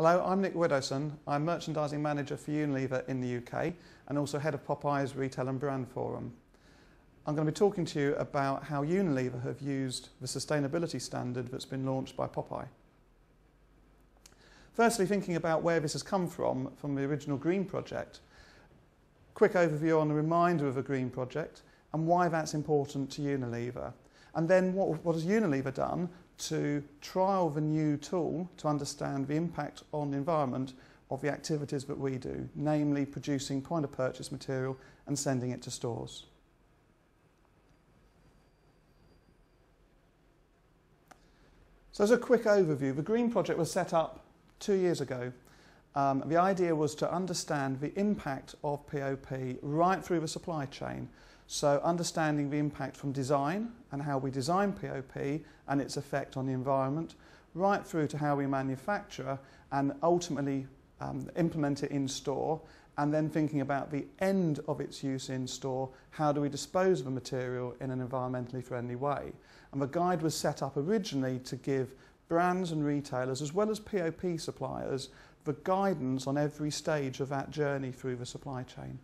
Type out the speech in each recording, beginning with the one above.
Hello, I'm Nick Widowson. I'm Merchandising Manager for Unilever in the UK and also Head of Popeye's Retail and Brand Forum. I'm going to be talking to you about how Unilever have used the sustainability standard that's been launched by Popeye. Firstly, thinking about where this has come from the original Green Project. Quick overview on a reminder of the Green Project and why that's important to Unilever. And then what has Unilever done to trial the new tool to understand the impact on the environment of the activities that we do, namely producing point of purchase material and sending it to stores. So as a quick overview, the Green Project was set up 2 years ago. The idea was to understand the impact of POP right through the supply chain. So understanding the impact from design and how we design POP and its effect on the environment, right through to how we manufacture and ultimately implement it in store, and then thinking about the end of its use in store, how do we dispose of the material in an environmentally friendly way. And the guide was set up originally to give brands and retailers as well as POP suppliers the guidance on every stage of that journey through the supply chain.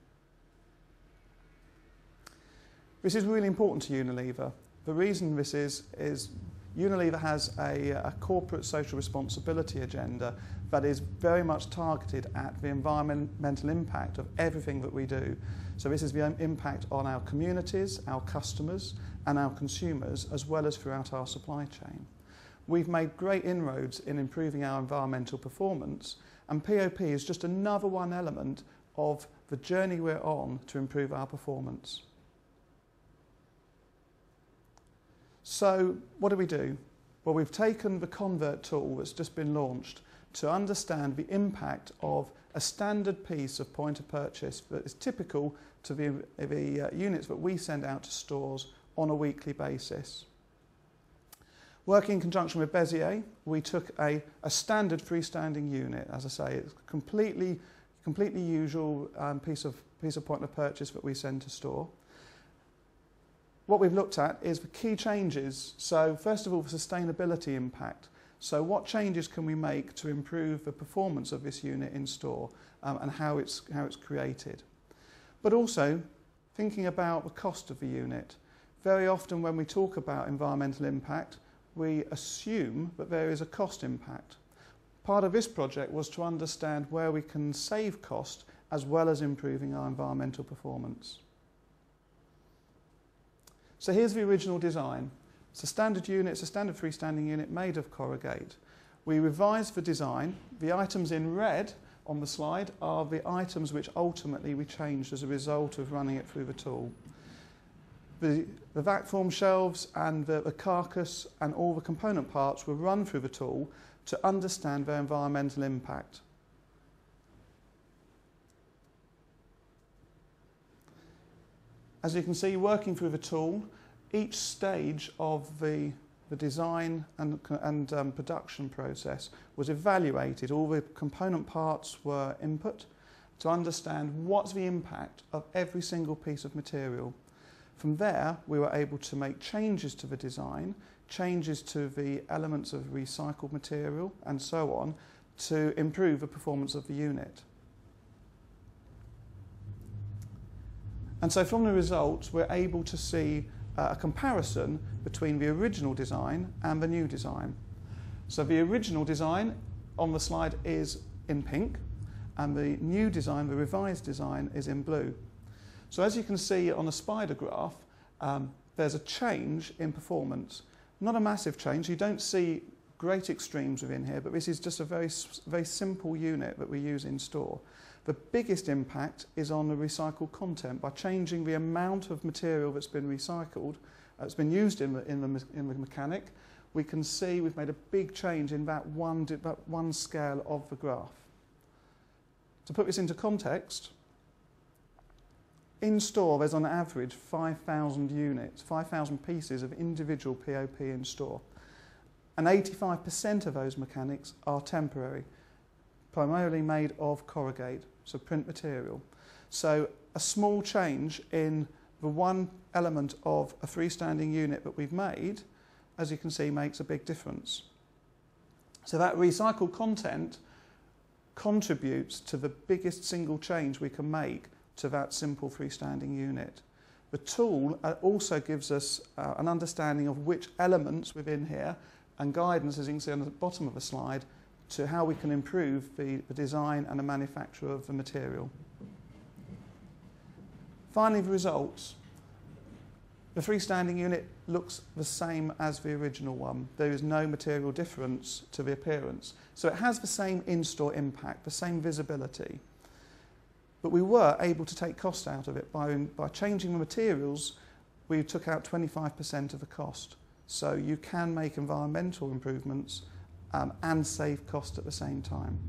This is really important to Unilever. The reason this is Unilever has a corporate social responsibility agenda that is very much targeted at the environmental impact of everything that we do. So this is the impact on our communities, our customers and our consumers, as well as throughout our supply chain. We've made great inroads in improving our environmental performance, and POP is just another one element of the journey we're on to improve our performance. So what do? Well, we've taken the Convert tool that's just been launched to understand the impact of a standard piece of point of purchase that is typical to the units that we send out to stores on a weekly basis. Working in conjunction with Bezier, we took a standard freestanding unit. As I say, it's completely usual piece of point of purchase that we send to store. What we've looked at is the key changes. So first of all, the sustainability impact. So what changes can we make to improve the performance of this unit in store and how it's created. But also thinking about the cost of the unit. Very often when we talk about environmental impact, we assume that there is a cost impact. Part of this project was to understand where we can save cost as well as improving our environmental performance. So here's the original design. It's a standard unit, it's a standard freestanding unit made of corrugate. We revised the design. The items in red on the slide are the items which ultimately we changed as a result of running it through the tool. The vac form shelves and the carcass and all the component parts were run through the tool to understand their environmental impact. As you can see, working through the tool, each stage of the design and production process was evaluated. All the component parts were input to understand what's the impact of every single piece of material. From there, we were able to make changes to the design, changes to the elements of recycled material and so on to improve the performance of the unit. And so from the results, we're able to see a comparison between the original design and the new design. So the original design on the slide is in pink, and the new design, the revised design, is in blue. So as you can see on the spider graph, there's a change in performance. Not a massive change. You don't see great extremes within here, but this is just a very simple unit that we use in store. The biggest impact is on the recycled content. By changing the amount of material that's been recycled, that's been used in the mechanic, we can see we've made a big change in that one scale of the graph. To put this into context, in store there's on average 5,000 units, 5,000 pieces of individual POP in store. And 85% of those mechanics are temporary, primarily made of corrugate, so print material. So a small change in the one element of a freestanding unit that we've made, as you can see, makes a big difference. So that recycled content contributes to the biggest single change we can make to that simple freestanding unit. The tool also gives us an understanding of which elements within here and guidance, as you can see on the bottom of the slide, to how we can improve the design and the manufacture of the material. Finally, the results. The freestanding unit looks the same as the original one. There is no material difference to the appearance. So it has the same in-store impact, the same visibility. But we were able to take cost out of it. By changing the materials, we took out 25% of the cost. So you can make environmental improvements and save cost at the same time.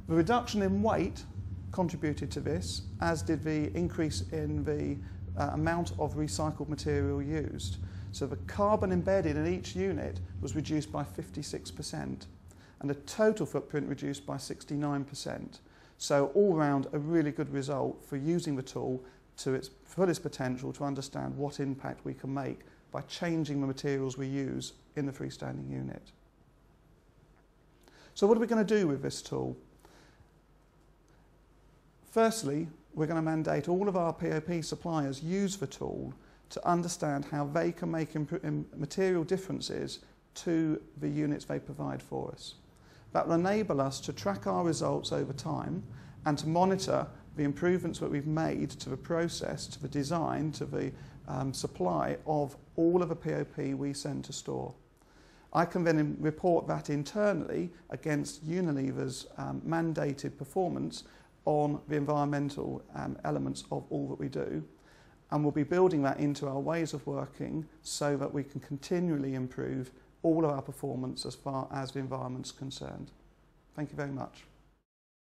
The reduction in weight contributed to this, as did the increase in the amount of recycled material used. So the carbon embedded in each unit was reduced by 56% and the total footprint reduced by 69%. So all round a really good result for using the tool to its fullest potential to understand what impact we can make by changing the materials we use in the freestanding unit. So what are we going to do with this tool? Firstly, we're going to mandate all of our POP suppliers use the tool to understand how they can make material differences to the units they provide for us. That will enable us to track our results over time and to monitor the improvements that we've made to the process, to the design, to the supply of all of the POP we send to store. I can then report that internally against Unilever's mandated performance on the environmental elements of all that we do, and we'll be building that into our ways of working so that we can continually improve all of our performance as far as the environment's concerned. Thank you very much.